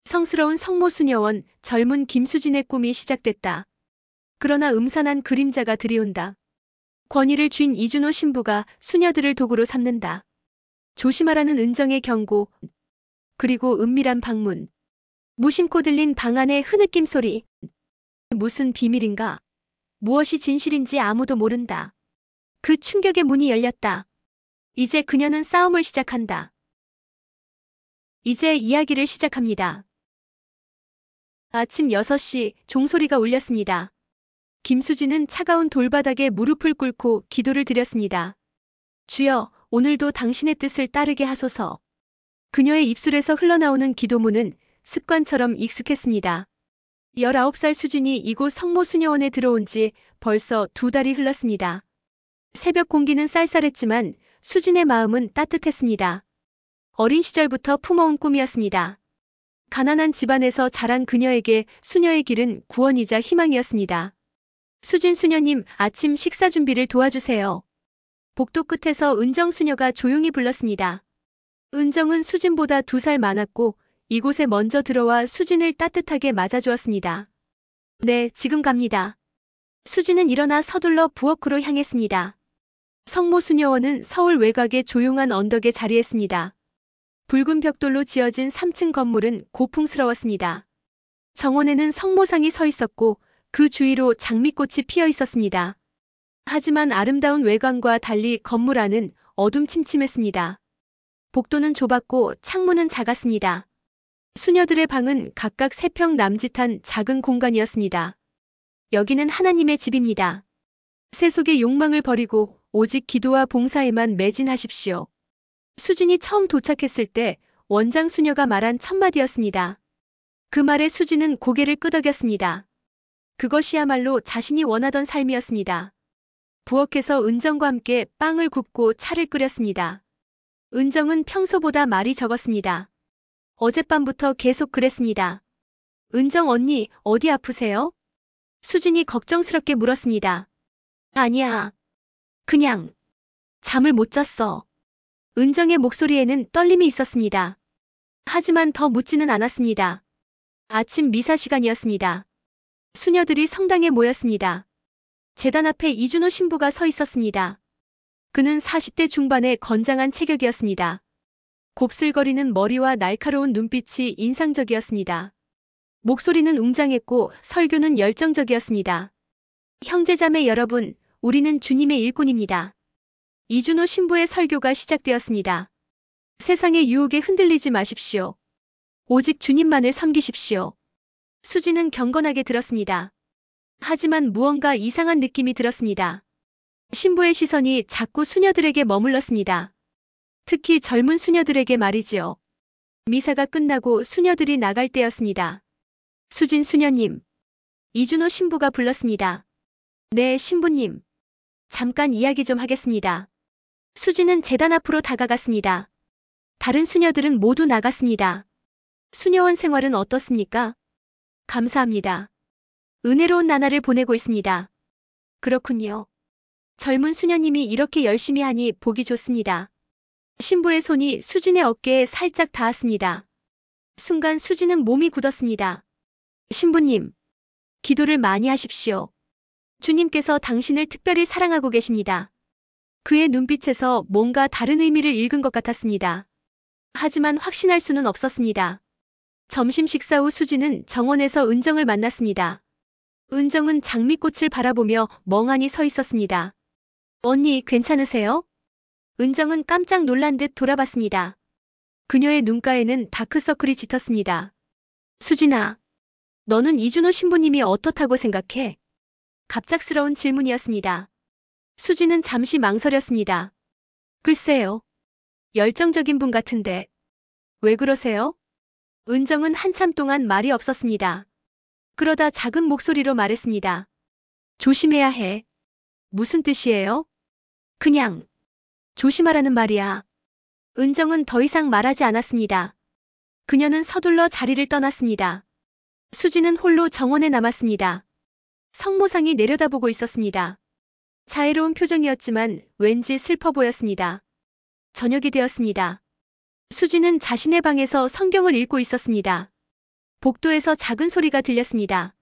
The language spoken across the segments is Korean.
성스러운 성모수녀원, 젊은 김수진의 꿈이 시작됐다. 그러나 음산한 그림자가 들이온다. 권위를 쥔 이준호 신부가 수녀들을 도구로 삼는다. 조심하라는 은정의 경고, 그리고 은밀한 방문. 무심코 들린 방 안의 흐느낌 소리. 무슨 비밀인가? 무엇이 진실인지 아무도 모른다. 그 충격의 문이 열렸다. 이제 그녀는 싸움을 시작한다. 이제 이야기를 시작합니다. 아침 6시 종소리가 울렸습니다. 김수진은 차가운 돌바닥에 무릎을 꿇고 기도를 드렸습니다. 주여, 오늘도 당신의 뜻을 따르게 하소서. 그녀의 입술에서 흘러나오는 기도문은 습관처럼 익숙했습니다. 19살 수진이 이곳 성모수녀원에 들어온 지 벌써 2달이 흘렀습니다. 새벽 공기는 쌀쌀했지만 수진의 마음은 따뜻했습니다. 어린 시절부터 품어온 꿈이었습니다. 가난한 집안에서 자란 그녀에게 수녀의 길은 구원이자 희망이었습니다. 수진 수녀님, 아침 식사 준비를 도와주세요. 복도 끝에서 은정 수녀가 조용히 불렀습니다. 은정은 수진보다 2살 많았고 이곳에 먼저 들어와 수진을 따뜻하게 맞아주었습니다. 네, 지금 갑니다. 수진은 일어나 서둘러 부엌으로 향했습니다. 성모수녀원은 서울 외곽의 조용한 언덕에 자리했습니다. 붉은 벽돌로 지어진 3층 건물은 고풍스러웠습니다. 정원에는 성모상이 서 있었고 그 주위로 장미꽃이 피어 있었습니다. 하지만 아름다운 외관과 달리 건물 안은 어둠침침했습니다. 복도는 좁았고 창문은 작았습니다. 수녀들의 방은 각각 3평 남짓한 작은 공간이었습니다. 여기는 하나님의 집입니다. 세속의 욕망을 버리고 오직 기도와 봉사에만 매진하십시오. 수진이 처음 도착했을 때 원장 수녀가 말한 첫 마디였습니다. 그 말에 수진은 고개를 끄덕였습니다. 그것이야말로 자신이 원하던 삶이었습니다. 부엌에서 은정과 함께 빵을 굽고 차를 끓였습니다. 은정은 평소보다 말이 적었습니다. 어젯밤부터 계속 그랬습니다. 은정 언니, 어디 아프세요? 수진이 걱정스럽게 물었습니다. 아니야. 그냥 잠을 못 잤어. 은정의 목소리에는 떨림이 있었습니다. 하지만 더 묻지는 않았습니다. 아침 미사 시간이었습니다. 수녀들이 성당에 모였습니다. 제단 앞에 이준호 신부가 서 있었습니다. 그는 40대 중반의 건장한 체격이었습니다. 곱슬거리는 머리와 날카로운 눈빛이 인상적이었습니다. 목소리는 웅장했고 설교는 열정적이었습니다. 형제자매 여러분, 우리는 주님의 일꾼입니다. 이준호 신부의 설교가 시작되었습니다. 세상의 유혹에 흔들리지 마십시오. 오직 주님만을 섬기십시오. 수진은 경건하게 들었습니다. 하지만 무언가 이상한 느낌이 들었습니다. 신부의 시선이 자꾸 수녀들에게 머물렀습니다. 특히 젊은 수녀들에게 말이지요. 미사가 끝나고 수녀들이 나갈 때였습니다. 수진 수녀님. 이준호 신부가 불렀습니다. 네, 신부님. 잠깐 이야기 좀 하겠습니다. 수진은 제단 앞으로 다가갔습니다. 다른 수녀들은 모두 나갔습니다. 수녀원 생활은 어떻습니까? 감사합니다. 은혜로운 나날을 보내고 있습니다. 그렇군요. 젊은 수녀님이 이렇게 열심히 하니 보기 좋습니다. 신부의 손이 수진의 어깨에 살짝 닿았습니다. 순간 수진은 몸이 굳었습니다. 신부님, 기도를 많이 하십시오. 주님께서 당신을 특별히 사랑하고 계십니다. 그의 눈빛에서 뭔가 다른 의미를 읽은 것 같았습니다. 하지만 확신할 수는 없었습니다. 점심 식사 후 수진은 정원에서 은정을 만났습니다. 은정은 장미꽃을 바라보며 멍하니 서 있었습니다. 언니, 괜찮으세요? 은정은 깜짝 놀란 듯 돌아봤습니다. 그녀의 눈가에는 다크서클이 짙었습니다. 수진아, 너는 이준호 신부님이 어떻다고 생각해? 갑작스러운 질문이었습니다. 수진은 잠시 망설였습니다. 글쎄요. 열정적인 분 같은데. 왜 그러세요? 은정은 한참 동안 말이 없었습니다. 그러다 작은 목소리로 말했습니다. 조심해야 해. 무슨 뜻이에요? 그냥 조심하라는 말이야. 은정은 더 이상 말하지 않았습니다. 그녀는 서둘러 자리를 떠났습니다. 수진은 홀로 정원에 남았습니다. 성모상이 내려다보고 있었습니다. 자애로운 표정이었지만 왠지 슬퍼 보였습니다. 저녁이 되었습니다. 수진은 자신의 방에서 성경을 읽고 있었습니다. 복도에서 작은 소리가 들렸습니다.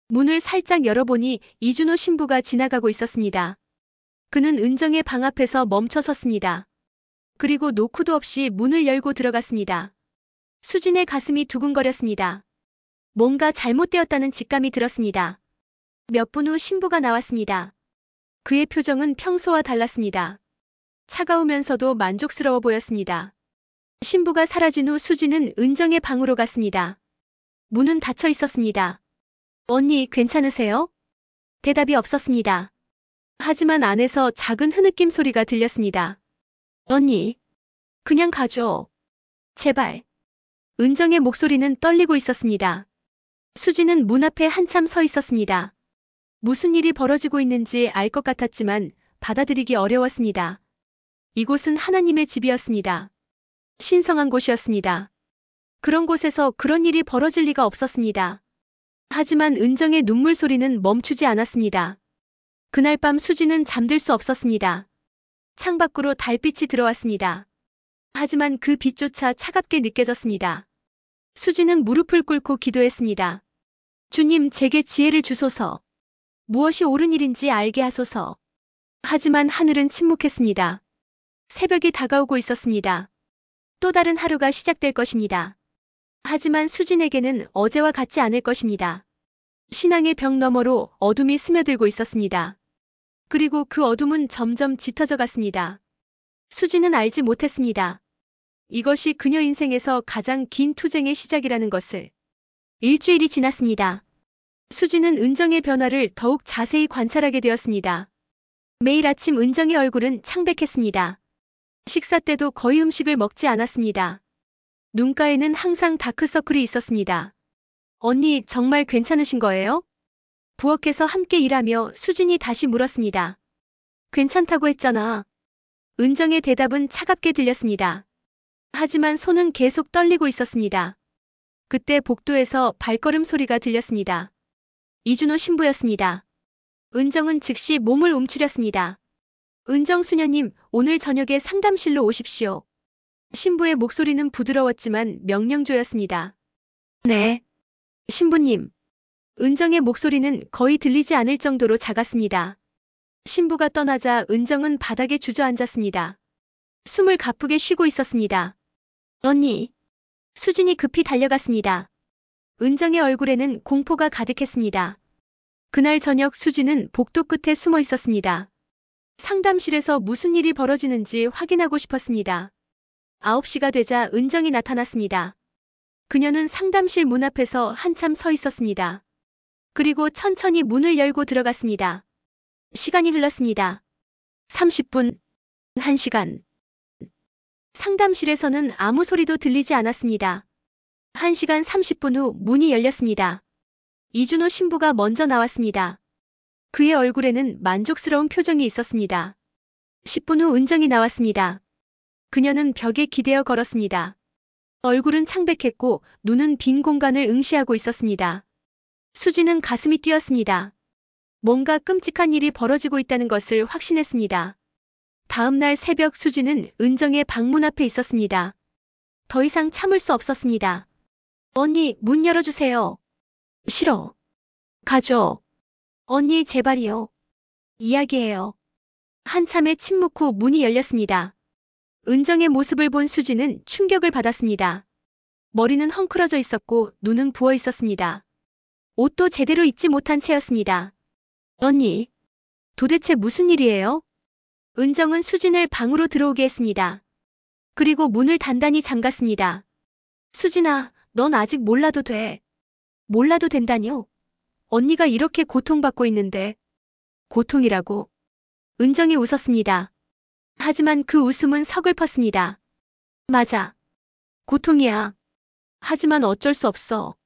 문을 살짝 열어보니 이준호 신부가 지나가고 있었습니다. 그는 은정의 방 앞에서 멈춰 섰습니다. 그리고 노크도 없이 문을 열고 들어갔습니다. 수진의 가슴이 두근거렸습니다. 뭔가 잘못되었다는 직감이 들었습니다. 몇 분 후 신부가 나왔습니다. 그의 표정은 평소와 달랐습니다. 차가우면서도 만족스러워 보였습니다. 신부가 사라진 후 수진은 은정의 방으로 갔습니다. 문은 닫혀 있었습니다. 언니, 괜찮으세요? 대답이 없었습니다. 하지만 안에서 작은 흐느낌 소리가 들렸습니다. 언니, 그냥 가줘. 제발. 은정의 목소리는 떨리고 있었습니다. 수진은 문 앞에 한참 서 있었습니다. 무슨 일이 벌어지고 있는지 알 것 같았지만 받아들이기 어려웠습니다. 이곳은 하나님의 집이었습니다. 신성한 곳이었습니다. 그런 곳에서 그런 일이 벌어질 리가 없었습니다. 하지만 은정의 눈물 소리는 멈추지 않았습니다. 그날 밤 수진은 잠들 수 없었습니다. 창밖으로 달빛이 들어왔습니다. 하지만 그 빛조차 차갑게 느껴졌습니다. 수진은 무릎을 꿇고 기도했습니다. 주님, 제게 지혜를 주소서. 무엇이 옳은 일인지 알게 하소서. 하지만 하늘은 침묵했습니다. 새벽이 다가오고 있었습니다. 또 다른 하루가 시작될 것입니다. 하지만 수진에게는 어제와 같지 않을 것입니다. 신앙의 벽 너머로 어둠이 스며들고 있었습니다. 그리고 그 어둠은 점점 짙어져 갔습니다. 수진은 알지 못했습니다. 이것이 그녀 인생에서 가장 긴 투쟁의 시작이라는 것을. 일주일이 지났습니다. 수진은 은정의 변화를 더욱 자세히 관찰하게 되었습니다. 매일 아침 은정의 얼굴은 창백했습니다. 식사 때도 거의 음식을 먹지 않았습니다. 눈가에는 항상 다크서클이 있었습니다. 언니, 정말 괜찮으신 거예요? 부엌에서 함께 일하며 수진이 다시 물었습니다. 괜찮다고 했잖아. 은정의 대답은 차갑게 들렸습니다. 하지만 손은 계속 떨리고 있었습니다. 그때 복도에서 발걸음 소리가 들렸습니다. 이준호 신부였습니다. 은정은 즉시 몸을 움츠렸습니다. 은정 수녀님, 오늘 저녁에 상담실로 오십시오. 신부의 목소리는 부드러웠지만 명령조였습니다. 네. 신부님. 은정의 목소리는 거의 들리지 않을 정도로 작았습니다. 신부가 떠나자 은정은 바닥에 주저앉았습니다. 숨을 가쁘게 쉬고 있었습니다. 언니. 수진이 급히 달려갔습니다. 은정의 얼굴에는 공포가 가득했습니다. 그날 저녁 수진은 복도 끝에 숨어 있었습니다. 상담실에서 무슨 일이 벌어지는지 확인하고 싶었습니다. 9시가 되자 은정이 나타났습니다. 그녀는 상담실 문 앞에서 한참 서 있었습니다. 그리고 천천히 문을 열고 들어갔습니다. 시간이 흘렀습니다. 30분, 1시간. 상담실에서는 아무 소리도 들리지 않았습니다. 1시간 30분 후 문이 열렸습니다. 이준호 신부가 먼저 나왔습니다. 그의 얼굴에는 만족스러운 표정이 있었습니다. 10분 후 은정이 나왔습니다. 그녀는 벽에 기대어 걸었습니다. 얼굴은 창백했고 눈은 빈 공간을 응시하고 있었습니다. 수진은 가슴이 뛰었습니다. 뭔가 끔찍한 일이 벌어지고 있다는 것을 확신했습니다. 다음 날 새벽 수진은 은정의 방문 앞에 있었습니다. 더 이상 참을 수 없었습니다. 언니, 문 열어주세요. 싫어. 가줘. 언니, 제발이요. 이야기해요. 한참의 침묵 후 문이 열렸습니다. 은정의 모습을 본 수진은 충격을 받았습니다. 머리는 헝클어져 있었고 눈은 부어 있었습니다. 옷도 제대로 입지 못한 채였습니다. 언니, 도대체 무슨 일이에요? 은정은 수진을 방으로 들어오게 했습니다. 그리고 문을 단단히 잠갔습니다. 수진아, 넌 아직 몰라도 돼. 몰라도 된다뇨? 언니가 이렇게 고통받고 있는데. 고통이라고? 은정이 웃었습니다. 하지만 그 웃음은 서글펐습니다. 맞아. 고통이야. 하지만 어쩔 수 없어.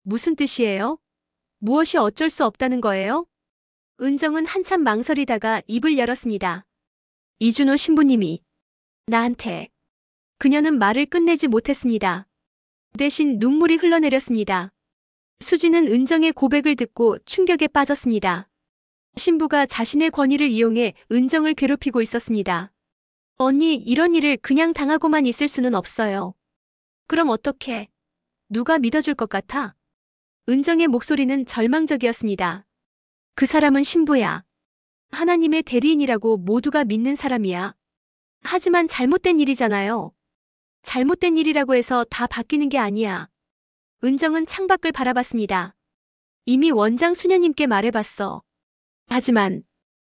무슨 뜻이에요? 무엇이 어쩔 수 없다는 거예요? 은정은 한참 망설이다가 입을 열었습니다. 이준호 신부님이 나한테. 그녀는 말을 끝내지 못했습니다. 대신 눈물이 흘러내렸습니다. 수진은 은정의 고백을 듣고 충격에 빠졌습니다. 신부가 자신의 권위를 이용해 은정을 괴롭히고 있었습니다. 언니, 이런 일을 그냥 당하고만 있을 수는 없어요. 그럼 어떡해? 누가 믿어줄 것 같아? 은정의 목소리는 절망적이었습니다. 그 사람은 신부야. 하나님의 대리인이라고 모두가 믿는 사람이야. 하지만 잘못된 일이잖아요. 잘못된 일이라고 해서 다 바뀌는 게 아니야. 은정은 창밖을 바라봤습니다. 이미 원장 수녀님께 말해봤어. 하지만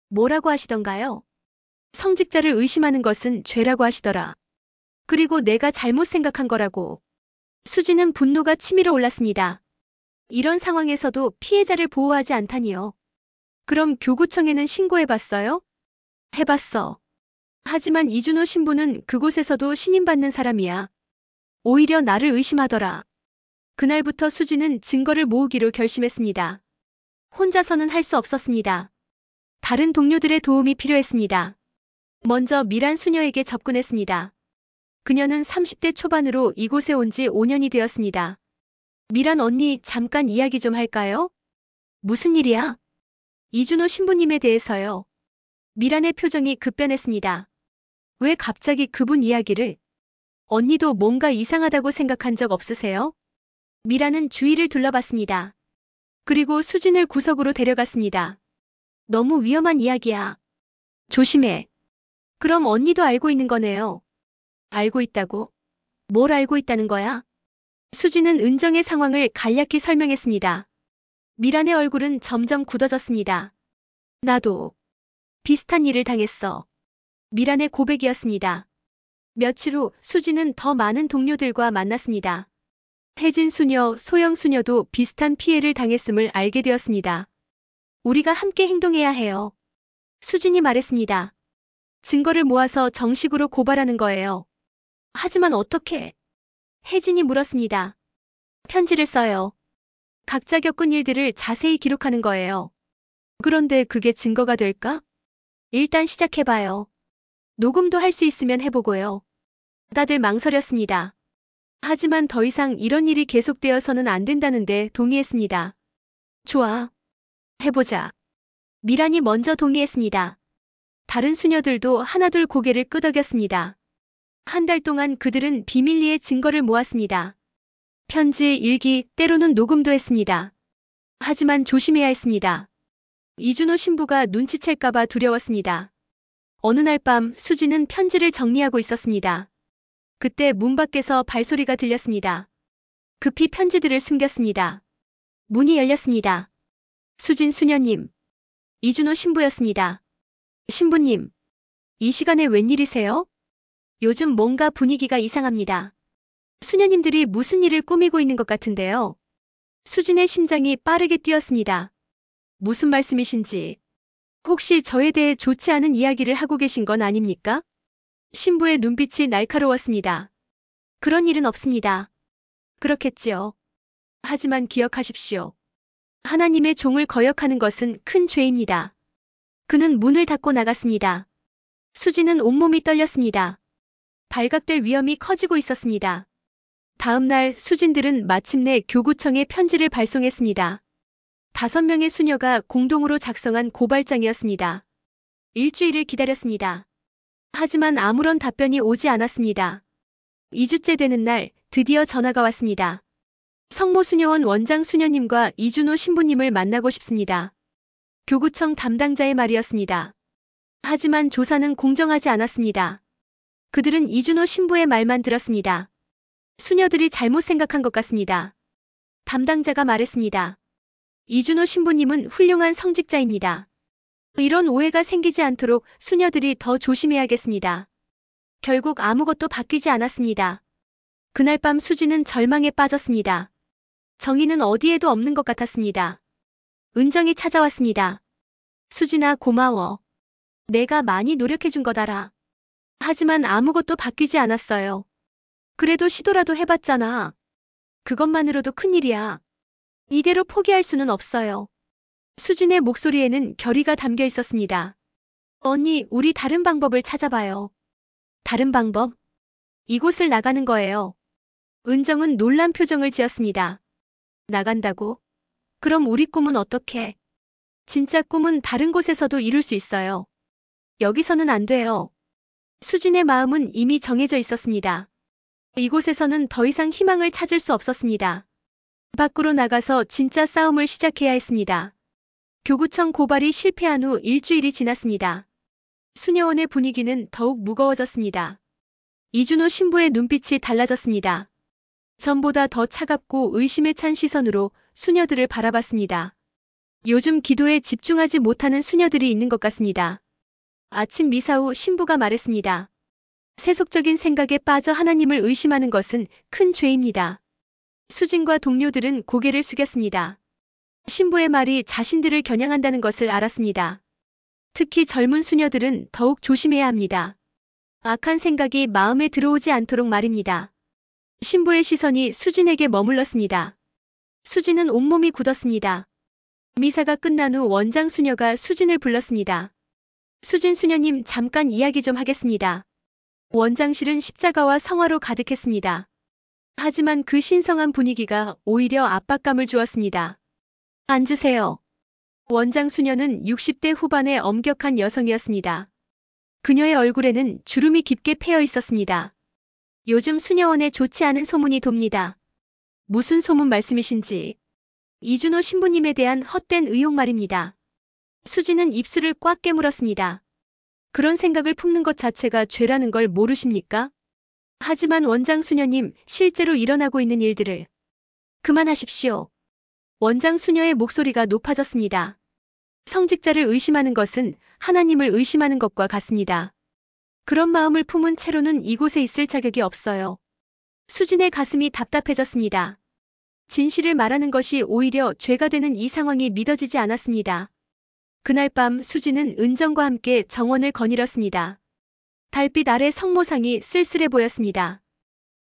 뭐라고 하시던가요? 성직자를 의심하는 것은 죄라고 하시더라. 그리고 내가 잘못 생각한 거라고. 수지는 분노가 치밀어 올랐습니다. 이런 상황에서도 피해자를 보호하지 않다니요. 그럼 교구청에는 신고해봤어요? 해봤어. 하지만 이준호 신부는 그곳에서도 신임받는 사람이야. 오히려 나를 의심하더라. 그날부터 수지는 증거를 모으기로 결심했습니다. 혼자서는 할 수 없었습니다. 다른 동료들의 도움이 필요했습니다. 먼저 미란 수녀에게 접근했습니다. 그녀는 30대 초반으로 이곳에 온 지 5년이 되었습니다. 미란 언니, 잠깐 이야기 좀 할까요? 무슨 일이야? 이준호 신부님에 대해서요. 미란의 표정이 급변했습니다. 왜 갑자기 그분 이야기를? 언니도 뭔가 이상하다고 생각한 적 없으세요? 미란은 주위를 둘러봤습니다. 그리고 수진을 구석으로 데려갔습니다. 너무 위험한 이야기야. 조심해. 그럼 언니도 알고 있는 거네요. 알고 있다고? 뭘 알고 있다는 거야? 수진은 은정의 상황을 간략히 설명했습니다. 미란의 얼굴은 점점 굳어졌습니다. 나도 비슷한 일을 당했어. 미란의 고백이었습니다. 며칠 후 수진은 더 많은 동료들과 만났습니다. 혜진 수녀, 소영 수녀도 비슷한 피해를 당했음을 알게 되었습니다. 우리가 함께 행동해야 해요. 수진이 말했습니다. 증거를 모아서 정식으로 고발하는 거예요. 하지만 어떻게? 혜진이 물었습니다. 편지를 써요. 각자 겪은 일들을 자세히 기록하는 거예요. 그런데 그게 증거가 될까? 일단 시작해봐요. 녹음도 할 수 있으면 해보고요. 다들 망설였습니다. 하지만 더 이상 이런 일이 계속되어서는 안 된다는데 동의했습니다. 좋아. 해보자. 미란이 먼저 동의했습니다. 다른 수녀들도 하나둘 고개를 끄덕였습니다. 한 달 동안 그들은 비밀리에 증거를 모았습니다. 편지, 일기, 때로는 녹음도 했습니다. 하지만 조심해야 했습니다. 이준호 신부가 눈치챌까봐 두려웠습니다. 어느 날 밤 수지는 편지를 정리하고 있었습니다. 그때 문 밖에서 발소리가 들렸습니다. 급히 편지들을 숨겼습니다. 문이 열렸습니다. 수진 수녀님. 이준호 신부였습니다. 신부님. 이 시간에 웬일이세요? 요즘 뭔가 분위기가 이상합니다. 수녀님들이 무슨 일을 꾸미고 있는 것 같은데요. 수진의 심장이 빠르게 뛰었습니다. 무슨 말씀이신지. 혹시 저에 대해 좋지 않은 이야기를 하고 계신 건 아닙니까? 신부의 눈빛이 날카로웠습니다. 그런 일은 없습니다. 그렇겠지요. 하지만 기억하십시오. 하나님의 종을 거역하는 것은 큰 죄입니다. 그는 문을 닫고 나갔습니다. 수지는 온몸이 떨렸습니다. 발각될 위험이 커지고 있었습니다. 다음 날 수진들은 마침내 교구청에 편지를 발송했습니다. 5명의 수녀가 공동으로 작성한 고발장이었습니다. 일주일을 기다렸습니다. 하지만 아무런 답변이 오지 않았습니다. 2주째 되는 날 드디어 전화가 왔습니다. 성모수녀원 원장 수녀님과 이준호 신부님을 만나고 싶습니다. 교구청 담당자의 말이었습니다. 하지만 조사는 공정하지 않았습니다. 그들은 이준호 신부의 말만 들었습니다. 수녀들이 잘못 생각한 것 같습니다. 담당자가 말했습니다. 이준호 신부님은 훌륭한 성직자입니다. 이런 오해가 생기지 않도록 수녀들이 더 조심해야겠습니다. 결국 아무것도 바뀌지 않았습니다. 그날 밤 수지는 절망에 빠졌습니다. 정의는 어디에도 없는 것 같았습니다. 은정이 찾아왔습니다. 수진아, 고마워. 내가 많이 노력해준 거다라. 하지만 아무것도 바뀌지 않았어요. 그래도 시도라도 해봤잖아. 그것만으로도 큰일이야. 이대로 포기할 수는 없어요. 수진의 목소리에는 결의가 담겨 있었습니다. 언니, 우리 다른 방법을 찾아봐요. 다른 방법? 이곳을 나가는 거예요. 은정은 놀란 표정을 지었습니다. 나간다고? 그럼 우리 꿈은 어떻게? 진짜 꿈은 다른 곳에서도 이룰 수 있어요. 여기서는 안 돼요. 수진의 마음은 이미 정해져 있었습니다. 이곳에서는 더 이상 희망을 찾을 수 없었습니다. 밖으로 나가서 진짜 싸움을 시작해야 했습니다. 교구청 고발이 실패한 후 일주일이 지났습니다. 수녀원의 분위기는 더욱 무거워졌습니다. 이준호 신부의 눈빛이 달라졌습니다. 전보다 더 차갑고 의심에 찬 시선으로 수녀들을 바라봤습니다. 요즘 기도에 집중하지 못하는 수녀들이 있는 것 같습니다. 아침 미사 후 신부가 말했습니다. 세속적인 생각에 빠져 하나님을 의심하는 것은 큰 죄입니다. 수진과 동료들은 고개를 숙였습니다. 신부의 말이 자신들을 겨냥한다는 것을 알았습니다. 특히 젊은 수녀들은 더욱 조심해야 합니다. 악한 생각이 마음에 들어오지 않도록 말입니다. 신부의 시선이 수진에게 머물렀습니다. 수진은 온몸이 굳었습니다. 미사가 끝난 후 원장 수녀가 수진을 불렀습니다. 수진 수녀님, 잠깐 이야기 좀 하겠습니다. 원장실은 십자가와 성화로 가득했습니다. 하지만 그 신성한 분위기가 오히려 압박감을 주었습니다. 앉으세요. 원장 수녀는 60대 후반의 엄격한 여성이었습니다. 그녀의 얼굴에는 주름이 깊게 패여 있었습니다. 요즘 수녀원에 좋지 않은 소문이 돕니다. 무슨 소문 말씀이신지. 이준호 신부님에 대한 헛된 의혹 말입니다. 수진은 입술을 꽉 깨물었습니다. 그런 생각을 품는 것 자체가 죄라는 걸 모르십니까? 하지만 원장 수녀님, 실제로 일어나고 있는 일들을 그만하십시오. 원장 수녀의 목소리가 높아졌습니다. 성직자를 의심하는 것은 하나님을 의심하는 것과 같습니다. 그런 마음을 품은 채로는 이곳에 있을 자격이 없어요. 수진의 가슴이 답답해졌습니다. 진실을 말하는 것이 오히려 죄가 되는 이 상황이 믿어지지 않았습니다. 그날 밤 수진은 은정과 함께 정원을 거닐었습니다. 달빛 아래 성모상이 쓸쓸해 보였습니다.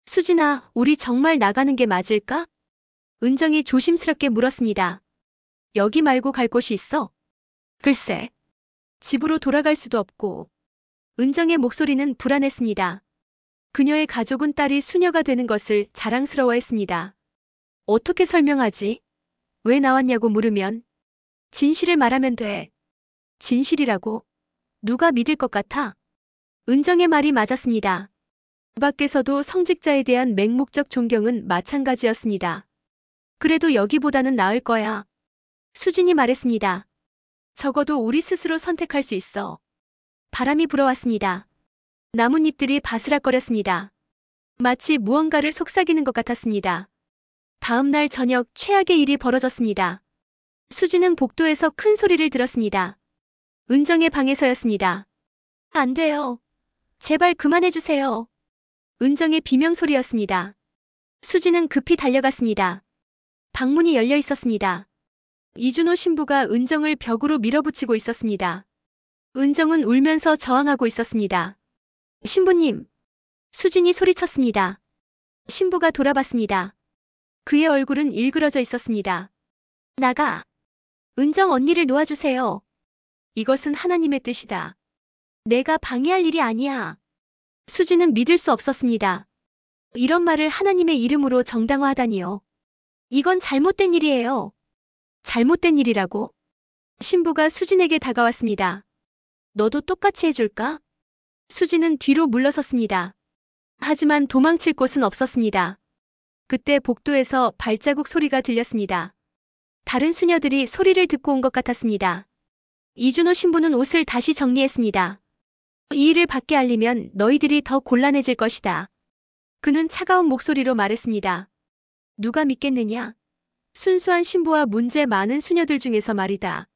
수진아, 우리 정말 나가는 게 맞을까? 은정이 조심스럽게 물었습니다. 여기 말고 갈 곳이 있어? 글쎄, 집으로 돌아갈 수도 없고. 은정의 목소리는 불안했습니다. 그녀의 가족은 딸이 수녀가 되는 것을 자랑스러워했습니다. 어떻게 설명하지? 왜 나왔냐고 물으면 진실을 말하면 돼. 진실이라고? 누가 믿을 것 같아? 은정의 말이 맞았습니다. 그 밖에서도 성직자에 대한 맹목적 존경은 마찬가지였습니다. 그래도 여기보다는 나을 거야. 수진이 말했습니다. 적어도 우리 스스로 선택할 수 있어. 바람이 불어왔습니다. 나뭇잎들이 바스락거렸습니다. 마치 무언가를 속삭이는 것 같았습니다. 다음 날 저녁 최악의 일이 벌어졌습니다. 수진은 복도에서 큰 소리를 들었습니다. 은정의 방에서였습니다. 안 돼요. 제발 그만해주세요. 은정의 비명소리였습니다. 수진은 급히 달려갔습니다. 방문이 열려 있었습니다. 이준호 신부가 은정을 벽으로 밀어붙이고 있었습니다. 은정은 울면서 저항하고 있었습니다. 신부님. 수진이 소리쳤습니다. 신부가 돌아봤습니다. 그의 얼굴은 일그러져 있었습니다. 나가. 은정 언니를 놓아주세요. 이것은 하나님의 뜻이다. 내가 방해할 일이 아니야. 수진은 믿을 수 없었습니다. 이런 말을 하나님의 이름으로 정당화하다니요. 이건 잘못된 일이에요. 잘못된 일이라고? 신부가 수진에게 다가왔습니다. 너도 똑같이 해줄까? 수진은 뒤로 물러섰습니다. 하지만 도망칠 곳은 없었습니다. 그때 복도에서 발자국 소리가 들렸습니다. 다른 수녀들이 소리를 듣고 온 것 같았습니다. 이준호 신부는 옷을 다시 정리했습니다. 이 일을 밖에 알리면 너희들이 더 곤란해질 것이다. 그는 차가운 목소리로 말했습니다. 누가 믿겠느냐? 순수한 신부와 문제 많은 수녀들 중에서 말이다.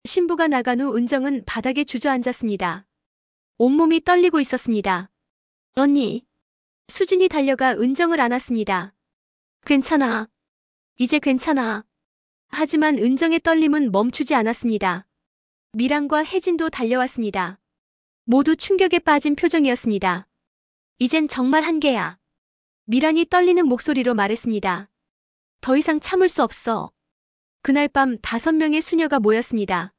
신부가 나간 후 은정은 바닥에 주저앉았습니다. 온몸이 떨리고 있었습니다. 언니. 수진이 달려가 은정을 안았습니다. 괜찮아. 이제 괜찮아. 하지만 은정의 떨림은 멈추지 않았습니다. 미랑과 혜진도 달려왔습니다. 모두 충격에 빠진 표정이었습니다. 이젠 정말 한계야. 미란이 떨리는 목소리로 말했습니다. 더 이상 참을 수 없어. 그날 밤 5명의 수녀가 모였습니다.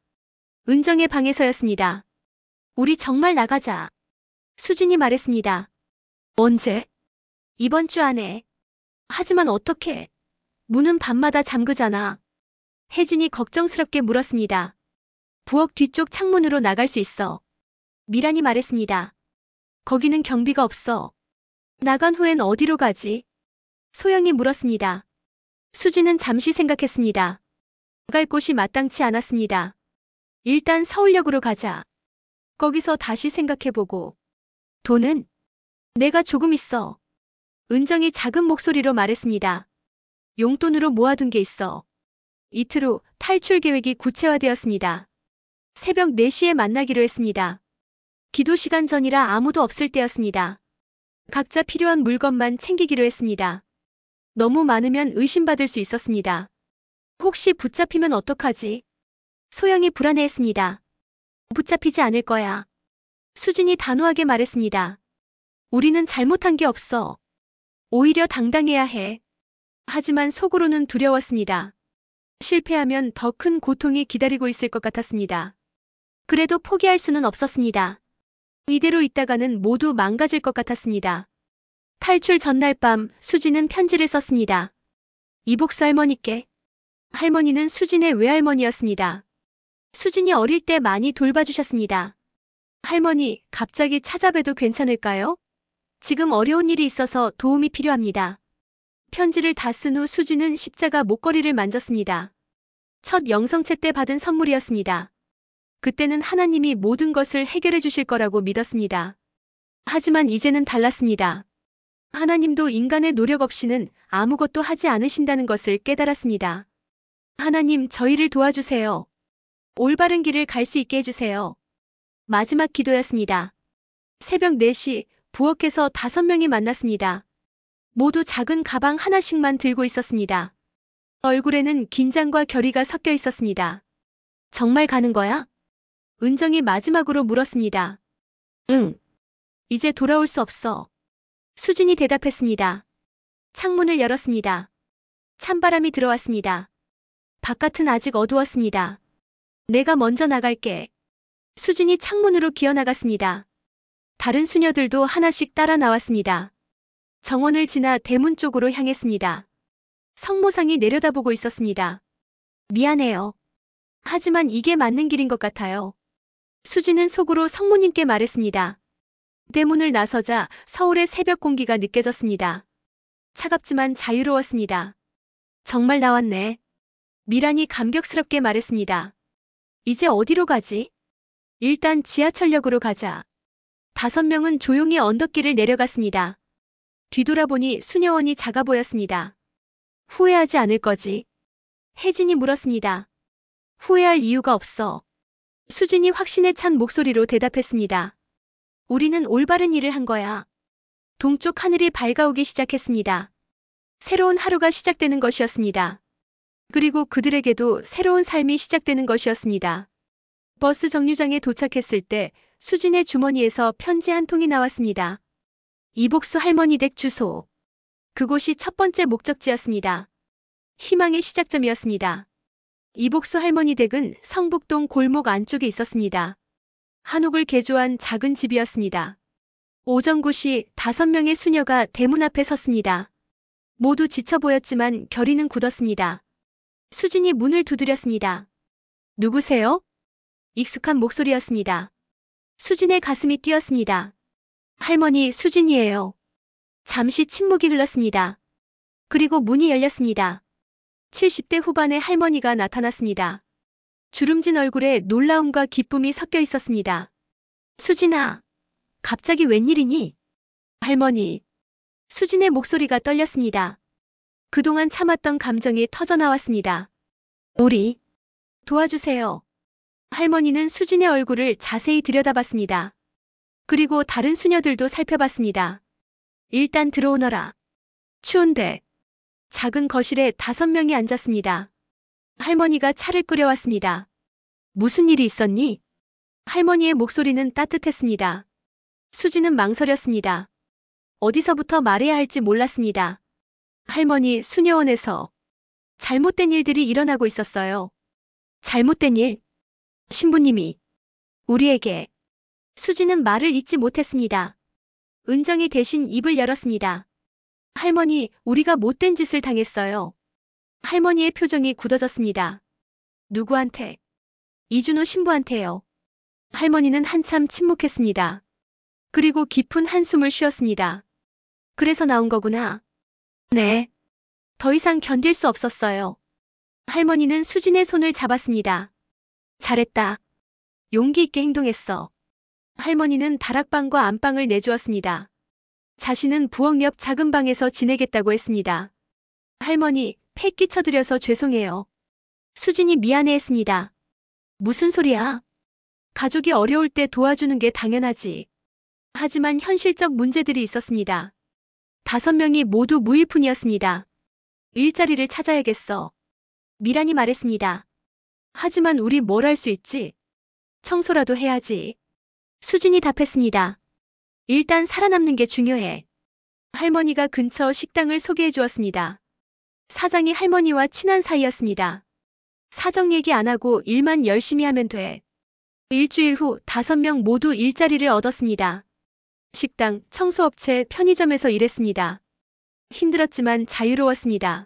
은정의 방에서였습니다. 우리 정말 나가자. 수진이 말했습니다. 언제? 이번 주 안에. 하지만 어떻게? 문은 밤마다 잠그잖아. 혜진이 걱정스럽게 물었습니다. 부엌 뒤쪽 창문으로 나갈 수 있어. 미란이 말했습니다. 거기는 경비가 없어. 나간 후엔 어디로 가지? 소영이 물었습니다. 수지는 잠시 생각했습니다. 갈 곳이 마땅치 않았습니다. 일단 서울역으로 가자. 거기서 다시 생각해보고. 돈은? 내가 조금 있어. 은정이 작은 목소리로 말했습니다. 용돈으로 모아둔 게 있어. 이틀 후 탈출 계획이 구체화되었습니다. 새벽 4시에 만나기로 했습니다. 기도 시간 전이라 아무도 없을 때였습니다. 각자 필요한 물건만 챙기기로 했습니다. 너무 많으면 의심받을 수 있었습니다. 혹시 붙잡히면 어떡하지? 소영이 불안해했습니다. 붙잡히지 않을 거야. 수진이 단호하게 말했습니다. 우리는 잘못한 게 없어. 오히려 당당해야 해. 하지만 속으로는 두려웠습니다. 실패하면 더 큰 고통이 기다리고 있을 것 같았습니다. 그래도 포기할 수는 없었습니다. 이대로 있다가는 모두 망가질 것 같았습니다. 탈출 전날 밤 수진은 편지를 썼습니다. 이복수 할머니께. 할머니는 수진의 외할머니였습니다. 수진이 어릴 때 많이 돌봐주셨습니다. 할머니, 갑자기 찾아뵈도 괜찮을까요? 지금 어려운 일이 있어서 도움이 필요합니다. 편지를 다 쓴 후 수진은 십자가 목걸이를 만졌습니다. 첫 영성체 때 받은 선물이었습니다. 그때는 하나님이 모든 것을 해결해 주실 거라고 믿었습니다. 하지만 이제는 달랐습니다. 하나님도 인간의 노력 없이는 아무것도 하지 않으신다는 것을 깨달았습니다. 하나님, 저희를 도와주세요. 올바른 길을 갈 수 있게 해주세요. 마지막 기도였습니다. 새벽 4시 부엌에서 5명이 만났습니다. 모두 작은 가방 하나씩만 들고 있었습니다. 얼굴에는 긴장과 결의가 섞여 있었습니다. 정말 가는 거야? 은정이 마지막으로 물었습니다. 응. 이제 돌아올 수 없어. 수진이 대답했습니다. 창문을 열었습니다. 찬바람이 들어왔습니다. 바깥은 아직 어두웠습니다. 내가 먼저 나갈게. 수진이 창문으로 기어나갔습니다. 다른 수녀들도 하나씩 따라 나왔습니다. 정원을 지나 대문 쪽으로 향했습니다. 성모상이 내려다보고 있었습니다. 미안해요. 하지만 이게 맞는 길인 것 같아요. 수진은 속으로 성모님께 말했습니다. 대문을 나서자 서울의 새벽 공기가 느껴졌습니다. 차갑지만 자유로웠습니다. 정말 나왔네. 미란이 감격스럽게 말했습니다. 이제 어디로 가지? 일단 지하철역으로 가자. 5명은 조용히 언덕길을 내려갔습니다. 뒤돌아보니 수녀원이 작아 보였습니다. 후회하지 않을 거지? 혜진이 물었습니다. 후회할 이유가 없어. 수진이 확신에 찬 목소리로 대답했습니다. 우리는 올바른 일을 한 거야. 동쪽 하늘이 밝아오기 시작했습니다. 새로운 하루가 시작되는 것이었습니다. 그리고 그들에게도 새로운 삶이 시작되는 것이었습니다. 버스 정류장에 도착했을 때 수진의 주머니에서 편지 한 통이 나왔습니다. 이복수 할머니 댁 주소. 그곳이 첫 번째 목적지였습니다. 희망의 시작점이었습니다. 이복수 할머니 댁은 성북동 골목 안쪽에 있었습니다. 한옥을 개조한 작은 집이었습니다. 오전 9시 5명의 수녀가 대문 앞에 섰습니다. 모두 지쳐 보였지만 결의는 굳었습니다. 수진이 문을 두드렸습니다. 누구세요? 익숙한 목소리였습니다. 수진의 가슴이 뛰었습니다. 할머니, 수진이에요. 잠시 침묵이 흘렀습니다. 그리고 문이 열렸습니다. 70대 후반의 할머니가 나타났습니다. 주름진 얼굴에 놀라움과 기쁨이 섞여 있었습니다. 수진아, 갑자기 웬일이니? 할머니. 수진의 목소리가 떨렸습니다. 그동안 참았던 감정이 터져나왔습니다. 우리 도와주세요. 할머니는 수진의 얼굴을 자세히 들여다봤습니다. 그리고 다른 수녀들도 살펴봤습니다. 일단 들어오너라. 추운데. 작은 거실에 5명이 앉았습니다. 할머니가 차를 끓여왔습니다. 무슨 일이 있었니? 할머니의 목소리는 따뜻했습니다. 수진은 망설였습니다. 어디서부터 말해야 할지 몰랐습니다. 할머니, 수녀원에서 잘못된 일들이 일어나고 있었어요. 잘못된 일? 신부님이 우리에게. 수진은 말을 잇지 못했습니다. 은정이 대신 입을 열었습니다. 할머니, 우리가 못된 짓을 당했어요. 할머니의 표정이 굳어졌습니다. 누구한테? 이준호 신부한테요. 할머니는 한참 침묵했습니다. 그리고 깊은 한숨을 쉬었습니다. 그래서 나온 거구나. 네. 더 이상 견딜 수 없었어요. 할머니는 수진의 손을 잡았습니다. 잘했다. 용기 있게 행동했어. 할머니는 다락방과 안방을 내주었습니다. 자신은 부엌 옆 작은 방에서 지내겠다고 했습니다. 할머니, 폐 끼쳐드려서 죄송해요. 수진이 미안해했습니다. 무슨 소리야? 가족이 어려울 때 도와주는 게 당연하지. 하지만 현실적 문제들이 있었습니다. 5명이 모두 무일푼이었습니다. 일자리를 찾아야겠어. 미란이 말했습니다. 하지만 우리 뭘 할 수 있지? 청소라도 해야지. 수진이 답했습니다. 일단 살아남는 게 중요해. 할머니가 근처 식당을 소개해 주었습니다. 사장이 할머니와 친한 사이였습니다. 사정 얘기 안 하고 일만 열심히 하면 돼. 일주일 후 5명 모두 일자리를 얻었습니다. 식당, 청소업체, 편의점에서 일했습니다. 힘들었지만 자유로웠습니다.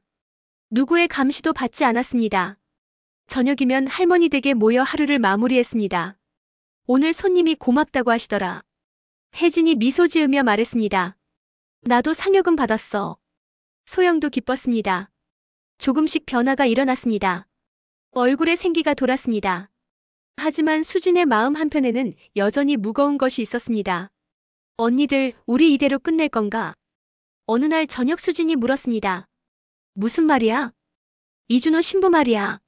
누구의 감시도 받지 않았습니다. 저녁이면 할머니 댁에 모여 하루를 마무리했습니다. 오늘 손님이 고맙다고 하시더라. 혜진이 미소 지으며 말했습니다. 나도 상여금 받았어. 소영도 기뻤습니다. 조금씩 변화가 일어났습니다. 얼굴에 생기가 돌았습니다. 하지만 수진의 마음 한편에는 여전히 무거운 것이 있었습니다. 언니들, 우리 이대로 끝낼 건가? 어느 날 저녁 수진이 물었습니다. 무슨 말이야? 이준호 신부 말이야.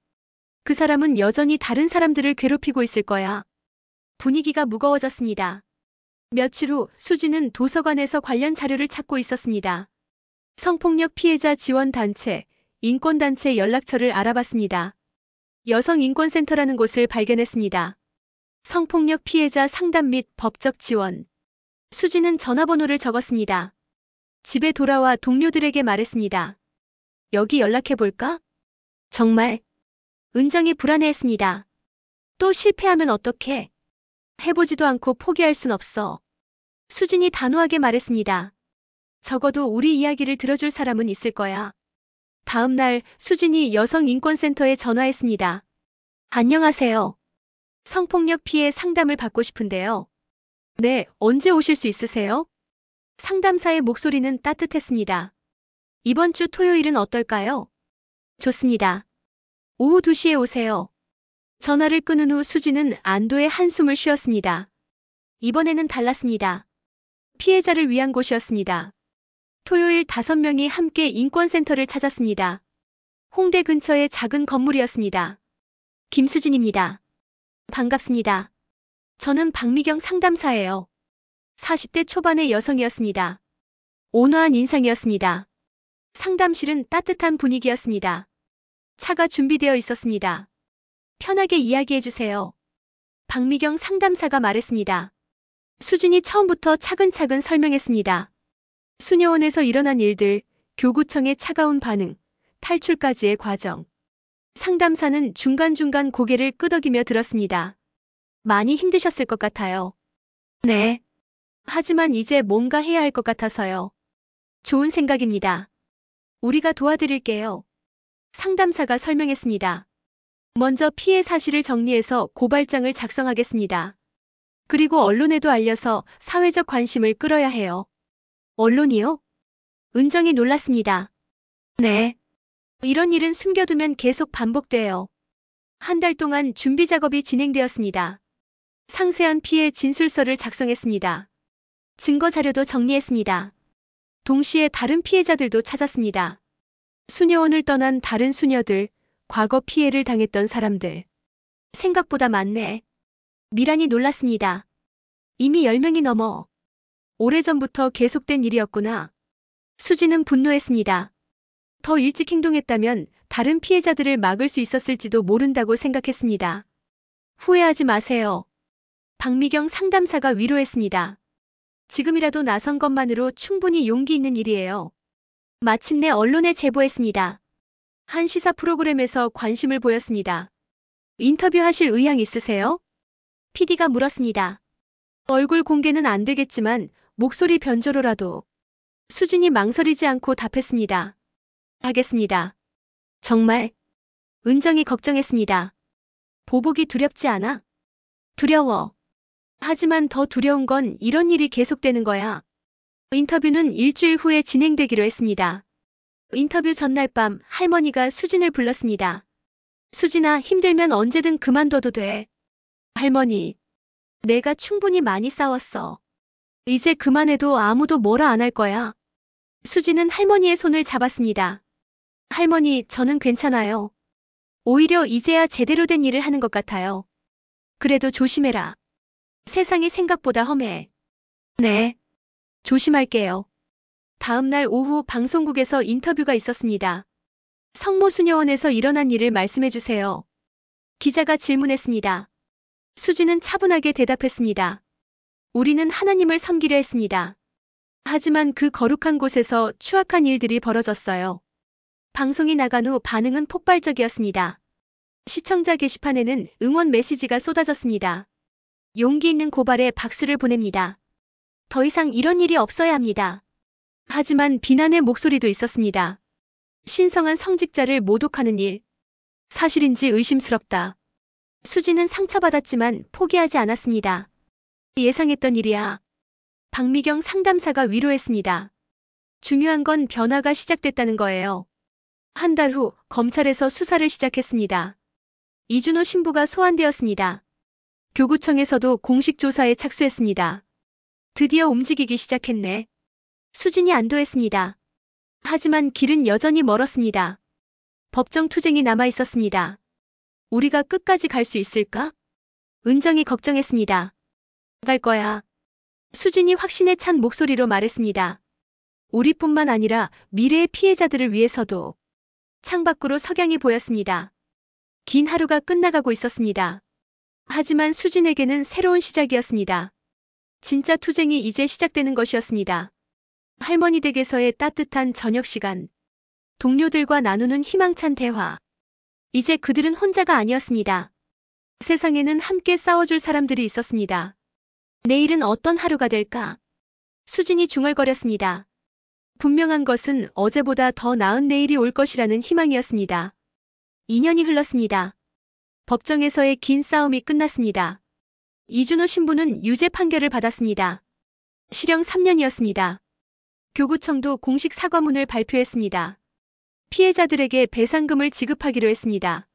그 사람은 여전히 다른 사람들을 괴롭히고 있을 거야. 분위기가 무거워졌습니다. 며칠 후 수진은 도서관에서 관련 자료를 찾고 있었습니다. 성폭력 피해자 지원단체, 인권단체 연락처를 알아봤습니다. 여성인권센터라는 곳을 발견했습니다. 성폭력 피해자 상담 및 법적 지원. 수진은 전화번호를 적었습니다. 집에 돌아와 동료들에게 말했습니다. 여기 연락해볼까? 정말? 은정이 불안해했습니다. 또 실패하면 어떡해? 해보지도 않고 포기할 순 없어. 수진이 단호하게 말했습니다. 적어도 우리 이야기를 들어줄 사람은 있을 거야. 다음 날 수진이 여성인권센터에 전화했습니다. 안녕하세요. 성폭력 피해 상담을 받고 싶은데요. 네, 언제 오실 수 있으세요? 상담사의 목소리는 따뜻했습니다. 이번 주 토요일은 어떨까요? 좋습니다. 오후 2시에 오세요. 전화를 끊은 후 수진은 안도의 한숨을 쉬었습니다. 이번에는 달랐습니다. 피해자를 위한 곳이었습니다. 토요일 5명이 함께 인권센터를 찾았습니다. 홍대 근처의 작은 건물이었습니다. 김수진입니다. 반갑습니다. 저는 박미경 상담사예요. 40대 초반의 여성이었습니다. 온화한 인상이었습니다. 상담실은 따뜻한 분위기였습니다. 차가 준비되어 있었습니다. 편하게 이야기해주세요. 박미경 상담사가 말했습니다. 수진이 처음부터 차근차근 설명했습니다. 수녀원에서 일어난 일들, 교구청의 차가운 반응, 탈출까지의 과정. 상담사는 중간중간 고개를 끄덕이며 들었습니다. 많이 힘드셨을 것 같아요. 네. 하지만 이제 뭔가 해야 할 것 같아서요. 좋은 생각입니다. 우리가 도와드릴게요. 상담사가 설명했습니다. 먼저 피해 사실을 정리해서 고발장을 작성하겠습니다. 그리고 언론에도 알려서 사회적 관심을 끌어야 해요. 언론이요? 은정이 놀랐습니다. 네. 이런 일은 숨겨두면 계속 반복돼요. 한 달 동안 준비 작업이 진행되었습니다. 상세한 피해 진술서를 작성했습니다. 증거 자료도 정리했습니다. 동시에 다른 피해자들도 찾았습니다. 수녀원을 떠난 다른 수녀들, 과거 피해를 당했던 사람들. 생각보다 많네. 미란이 놀랐습니다. 이미 10명이 넘어. 오래전부터 계속된 일이었구나. 수지는 분노했습니다. 더 일찍 행동했다면 다른 피해자들을 막을 수 있었을지도 모른다고 생각했습니다. 후회하지 마세요. 박미경 상담사가 위로했습니다. 지금이라도 나선 것만으로 충분히 용기 있는 일이에요. 마침내 언론에 제보했습니다. 한 시사 프로그램에서 관심을 보였습니다. 인터뷰하실 의향 있으세요? PD가 물었습니다. 얼굴 공개는 안 되겠지만 목소리 변조로라도. 수진이 망설이지 않고 답했습니다. 하겠습니다. 정말? 은정이 걱정했습니다. 보복이 두렵지 않아? 두려워. 하지만 더 두려운 건 이런 일이 계속되는 거야. 인터뷰는 일주일 후에 진행되기로 했습니다. 인터뷰 전날 밤 할머니가 수진을 불렀습니다. 수진아, 힘들면 언제든 그만둬도 돼. 할머니, 내가 충분히 많이 싸웠어. 이제 그만해도 아무도 뭐라 안 할 거야. 수진은 할머니의 손을 잡았습니다. 할머니, 저는 괜찮아요. 오히려 이제야 제대로 된 일을 하는 것 같아요. 그래도 조심해라. 세상이 생각보다 험해. 네. 조심할게요. 다음 날 오후 방송국에서 인터뷰가 있었습니다. 성모수녀원에서 일어난 일을 말씀해 주세요. 기자가 질문했습니다. 수진은 차분하게 대답했습니다. 우리는 하나님을 섬기려 했습니다. 하지만 그 거룩한 곳에서 추악한 일들이 벌어졌어요. 방송이 나간 후 반응은 폭발적이었습니다. 시청자 게시판에는 응원 메시지가 쏟아졌습니다. 용기 있는 고발에 박수를 보냅니다. 더 이상 이런 일이 없어야 합니다. 하지만 비난의 목소리도 있었습니다. 신성한 성직자를 모독하는 일. 사실인지 의심스럽다. 수진은 상처받았지만 포기하지 않았습니다. 예상했던 일이야. 박미경 상담사가 위로했습니다. 중요한 건 변화가 시작됐다는 거예요. 한 달 후 검찰에서 수사를 시작했습니다. 이준호 신부가 소환되었습니다. 교구청에서도 공식 조사에 착수했습니다. 드디어 움직이기 시작했네. 수진이 안도했습니다. 하지만 길은 여전히 멀었습니다. 법정 투쟁이 남아 있었습니다. 우리가 끝까지 갈 수 있을까? 은정이 걱정했습니다. 갈 거야. 수진이 확신에 찬 목소리로 말했습니다. 우리뿐만 아니라 미래의 피해자들을 위해서도. 창밖으로 석양이 보였습니다. 긴 하루가 끝나가고 있었습니다. 하지만 수진에게는 새로운 시작이었습니다. 진짜 투쟁이 이제 시작되는 것이었습니다. 할머니 댁에서의 따뜻한 저녁 시간. 동료들과 나누는 희망찬 대화. 이제 그들은 혼자가 아니었습니다. 세상에는 함께 싸워줄 사람들이 있었습니다. 내일은 어떤 하루가 될까? 수진이 중얼거렸습니다. 분명한 것은 어제보다 더 나은 내일이 올 것이라는 희망이었습니다. 2년이 흘렀습니다. 법정에서의 긴 싸움이 끝났습니다. 이준호 신부는 유죄 판결을 받았습니다. 실형 3년이었습니다. 교구청도 공식 사과문을 발표했습니다. 피해자들에게 배상금을 지급하기로 했습니다.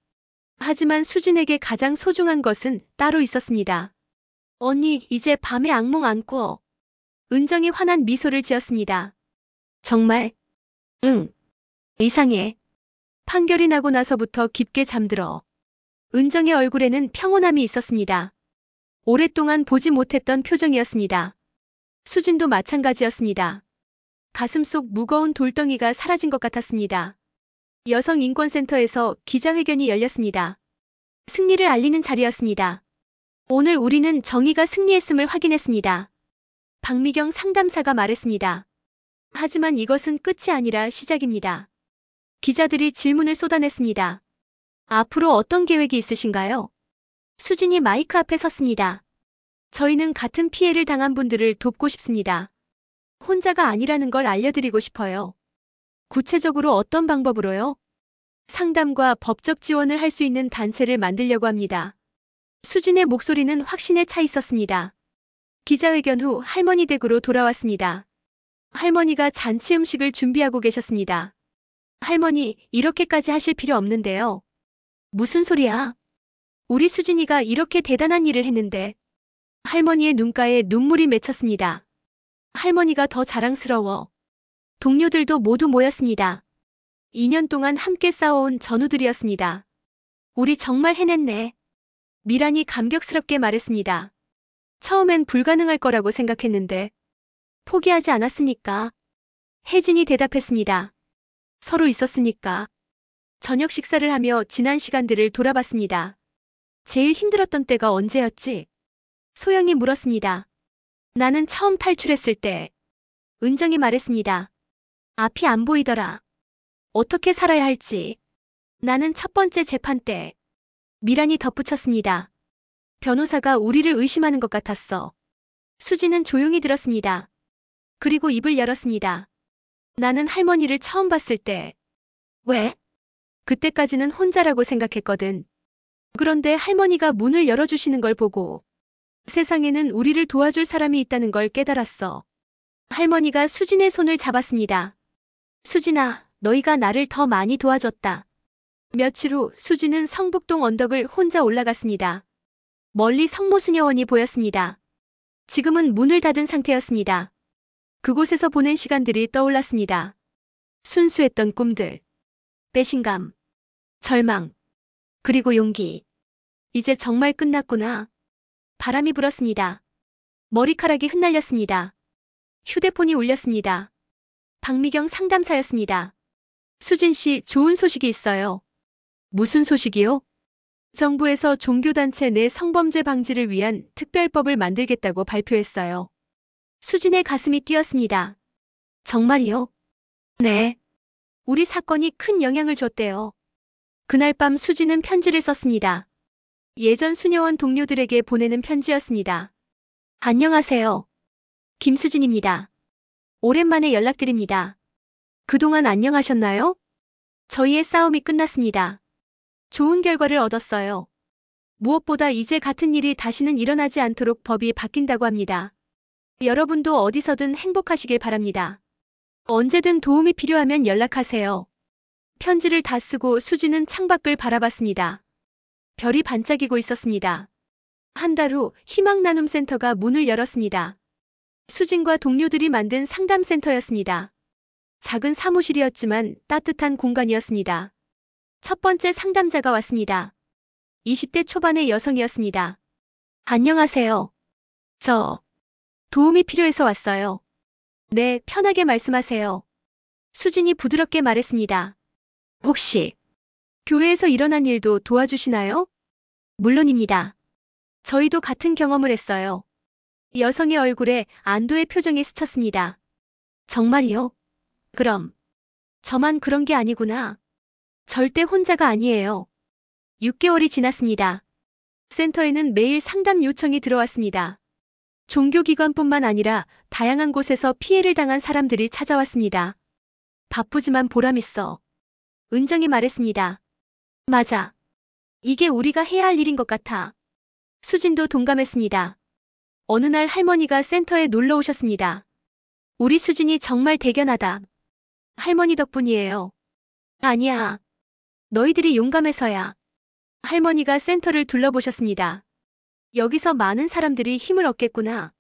하지만 수진에게 가장 소중한 것은 따로 있었습니다. 언니, 이제 밤에 악몽 안 꿔. 은정이 환한 미소를 지었습니다. 정말? 응. 이상해. 판결이 나고 나서부터 깊게 잠들어. 은정의 얼굴에는 평온함이 있었습니다. 오랫동안 보지 못했던 표정이었습니다. 수진도 마찬가지였습니다. 가슴속 무거운 돌덩이가 사라진 것 같았습니다. 여성인권센터에서 기자회견이 열렸습니다. 승리를 알리는 자리였습니다. 오늘 우리는 정의가 승리했음을 확인했습니다. 박미경 상담사가 말했습니다. 하지만 이것은 끝이 아니라 시작입니다. 기자들이 질문을 쏟아냈습니다. 앞으로 어떤 계획이 있으신가요? 수진이 마이크 앞에 섰습니다. 저희는 같은 피해를 당한 분들을 돕고 싶습니다. 혼자가 아니라는 걸 알려드리고 싶어요. 구체적으로 어떤 방법으로요? 상담과 법적 지원을 할 수 있는 단체를 만들려고 합니다. 수진의 목소리는 확신에 차 있었습니다. 기자회견 후 할머니 댁으로 돌아왔습니다. 할머니가 잔치 음식을 준비하고 계셨습니다. 할머니, 이렇게까지 하실 필요 없는데요. 무슨 소리야? 우리 수진이가 이렇게 대단한 일을 했는데. 할머니의 눈가에 눈물이 맺혔습니다. 할머니가 더 자랑스러워. 동료들도 모두 모였습니다. 2년 동안 함께 싸워온 전우들이었습니다. 우리 정말 해냈네. 미란이 감격스럽게 말했습니다. 처음엔 불가능할 거라고 생각했는데. 포기하지 않았으니까. 혜진이 대답했습니다. 서로 있었으니까. 저녁 식사를 하며 지난 시간들을 돌아봤습니다. 제일 힘들었던 때가 언제였지? 소영이 물었습니다. 나는 처음 탈출했을 때. 은정이 말했습니다. 앞이 안 보이더라. 어떻게 살아야 할지. 나는 첫 번째 재판 때. 미란이 덧붙였습니다. 변호사가 우리를 의심하는 것 같았어. 수지는 조용히 들었습니다. 그리고 입을 열었습니다. 나는 할머니를 처음 봤을 때. 왜? 그때까지는 혼자라고 생각했거든. 그런데 할머니가 문을 열어주시는 걸 보고 세상에는 우리를 도와줄 사람이 있다는 걸 깨달았어. 할머니가 수진의 손을 잡았습니다. 수진아, 너희가 나를 더 많이 도와줬다. 며칠 후 수진은 성북동 언덕을 혼자 올라갔습니다. 멀리 성모수녀원이 보였습니다. 지금은 문을 닫은 상태였습니다. 그곳에서 보낸 시간들이 떠올랐습니다. 순수했던 꿈들, 배신감, 절망, 그리고 용기. 이제 정말 끝났구나. 바람이 불었습니다. 머리카락이 흩날렸습니다. 휴대폰이 울렸습니다. 박미경 상담사였습니다. 수진 씨, 좋은 소식이 있어요. 무슨 소식이요? 정부에서 종교단체 내 성범죄 방지를 위한 특별법을 만들겠다고 발표했어요. 수진의 가슴이 뛰었습니다. 정말이요? 네. 우리 사건이 큰 영향을 줬대요. 그날 밤 수진은 편지를 썼습니다. 예전 수녀원 동료들에게 보내는 편지였습니다. 안녕하세요. 김수진입니다. 오랜만에 연락드립니다. 그동안 안녕하셨나요? 저희의 싸움이 끝났습니다. 좋은 결과를 얻었어요. 무엇보다 이제 같은 일이 다시는 일어나지 않도록 법이 바뀐다고 합니다. 여러분도 어디서든 행복하시길 바랍니다. 언제든 도움이 필요하면 연락하세요. 편지를 다 쓰고 수진은 창밖을 바라봤습니다. 별이 반짝이고 있었습니다. 한 달 후 희망나눔센터가 문을 열었습니다. 수진과 동료들이 만든 상담센터였습니다. 작은 사무실이었지만 따뜻한 공간이었습니다. 첫 번째 상담자가 왔습니다. 20대 초반의 여성이었습니다. 안녕하세요. 저 도움이 필요해서 왔어요. 네, 편하게 말씀하세요. 수진이 부드럽게 말했습니다. 혹시 교회에서 일어난 일도 도와주시나요? 물론입니다. 저희도 같은 경험을 했어요. 여성의 얼굴에 안도의 표정이 스쳤습니다. 정말이요? 그럼 저만 그런 게 아니구나. 절대 혼자가 아니에요. 6개월이 지났습니다. 센터에는 매일 상담 요청이 들어왔습니다. 종교기관뿐만 아니라 다양한 곳에서 피해를 당한 사람들이 찾아왔습니다. 바쁘지만 보람있어. 은정이 말했습니다. 맞아. 이게 우리가 해야 할 일인 것 같아. 수진도 동감했습니다. 어느 날 할머니가 센터에 놀러 오셨습니다. 우리 수진이 정말 대견하다. 할머니 덕분이에요. 아니야. 너희들이 용감해서야. 할머니가 센터를 둘러보셨습니다. 여기서 많은 사람들이 힘을 얻겠구나.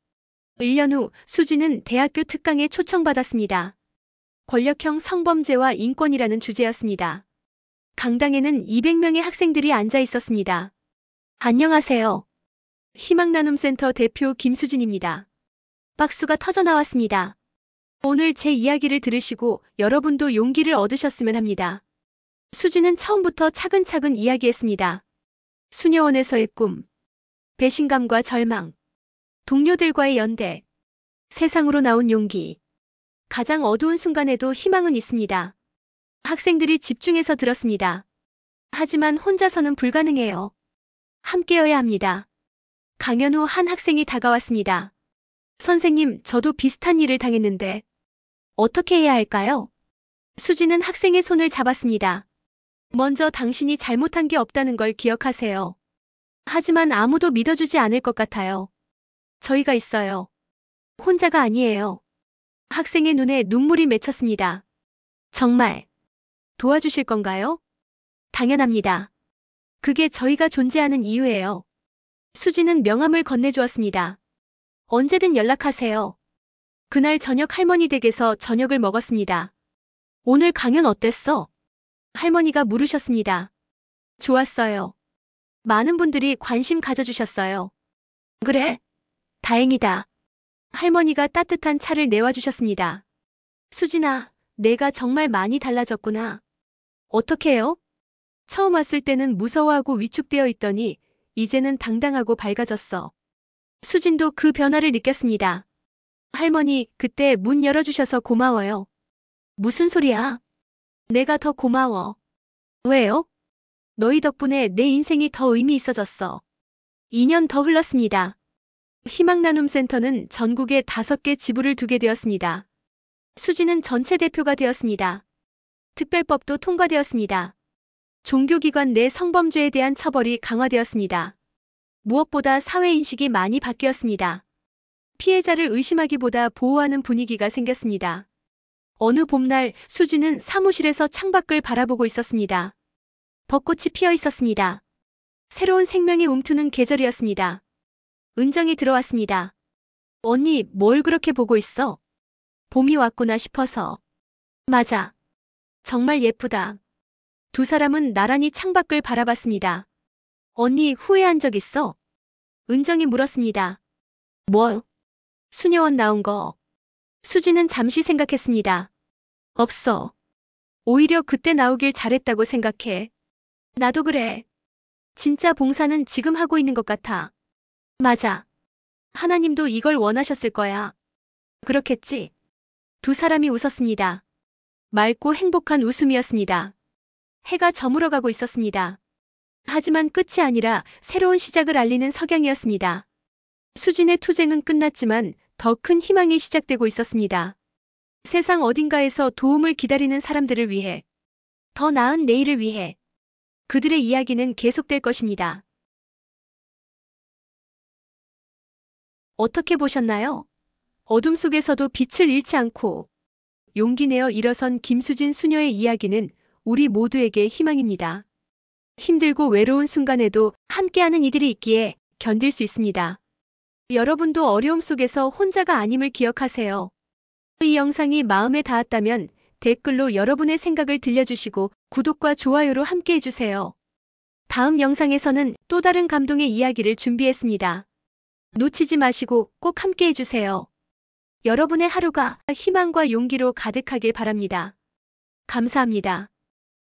1년 후 수진은 대학교 특강에 초청받았습니다. 권력형 성범죄와 인권이라는 주제였습니다. 강당에는 200명의 학생들이 앉아 있었습니다. 안녕하세요. 희망나눔센터 대표 김수진입니다. 박수가 터져 나왔습니다. 오늘 제 이야기를 들으시고 여러분도 용기를 얻으셨으면 합니다. 수진은 처음부터 차근차근 이야기했습니다. 수녀원에서의 꿈, 배신감과 절망, 동료들과의 연대, 세상으로 나온 용기. 가장 어두운 순간에도 희망은 있습니다. 학생들이 집중해서 들었습니다. 하지만 혼자서는 불가능해요. 함께여야 합니다. 강연 후 한 학생이 다가왔습니다. 선생님, 저도 비슷한 일을 당했는데 어떻게 해야 할까요? 수진은 학생의 손을 잡았습니다. 먼저 당신이 잘못한 게 없다는 걸 기억하세요. 하지만 아무도 믿어주지 않을 것 같아요. 저희가 있어요. 혼자가 아니에요. 학생의 눈에 눈물이 맺혔습니다. 정말 도와주실 건가요? 당연합니다. 그게 저희가 존재하는 이유예요. 수진은 명함을 건네주었습니다. 언제든 연락하세요. 그날 저녁 할머니 댁에서 저녁을 먹었습니다. 오늘 강연 어땠어? 할머니가 물으셨습니다. 좋았어요. 많은 분들이 관심 가져주셨어요. 그래? 다행이다. 할머니가 따뜻한 차를 내와주셨습니다. 수진아, 내가 정말 많이 달라졌구나. 어떻게 해요? 처음 왔을 때는 무서워하고 위축되어 있더니 이제는 당당하고 밝아졌어. 수진도 그 변화를 느꼈습니다. 할머니, 그때 문 열어주셔서 고마워요. 무슨 소리야? 내가 더 고마워. 왜요? 너희 덕분에 내 인생이 더 의미 있어졌어. 2년 더 흘렀습니다. 희망나눔센터는 전국에 5개 지부를 두게 되었습니다. 수진은 전체 대표가 되었습니다. 특별법도 통과되었습니다. 종교기관 내 성범죄에 대한 처벌이 강화되었습니다. 무엇보다 사회인식이 많이 바뀌었습니다. 피해자를 의심하기보다 보호하는 분위기가 생겼습니다. 어느 봄날 수지는 사무실에서 창밖을 바라보고 있었습니다. 벚꽃이 피어 있었습니다. 새로운 생명이 움트는 계절이었습니다. 은정이 들어왔습니다. 언니, 뭘 그렇게 보고 있어? 봄이 왔구나 싶어서. 맞아. 정말 예쁘다. 두 사람은 나란히 창밖을 바라봤습니다. 언니, 후회한 적 있어? 은정이 물었습니다. 뭘? 수녀원 나온 거. 수지는 잠시 생각했습니다. 없어. 오히려 그때 나오길 잘했다고 생각해. 나도 그래. 진짜 봉사는 지금 하고 있는 것 같아. 맞아. 하나님도 이걸 원하셨을 거야. 그렇겠지? 두 사람이 웃었습니다. 맑고 행복한 웃음이었습니다. 해가 저물어가고 있었습니다. 하지만 끝이 아니라 새로운 시작을 알리는 석양이었습니다. 수진의 투쟁은 끝났지만 더 큰 희망이 시작되고 있었습니다. 세상 어딘가에서 도움을 기다리는 사람들을 위해, 더 나은 내일을 위해 그들의 이야기는 계속될 것입니다. 어떻게 보셨나요? 어둠 속에서도 빛을 잃지 않고 용기 내어 일어선 김수진 수녀의 이야기는 우리 모두에게 희망입니다. 힘들고 외로운 순간에도 함께하는 이들이 있기에 견딜 수 있습니다. 여러분도 어려움 속에서 혼자가 아님을 기억하세요. 이 영상이 마음에 닿았다면 댓글로 여러분의 생각을 들려주시고 구독과 좋아요로 함께해주세요. 다음 영상에서는 또 다른 감동의 이야기를 준비했습니다. 놓치지 마시고 꼭 함께해주세요. 여러분의 하루가 희망과 용기로 가득하길 바랍니다. 감사합니다.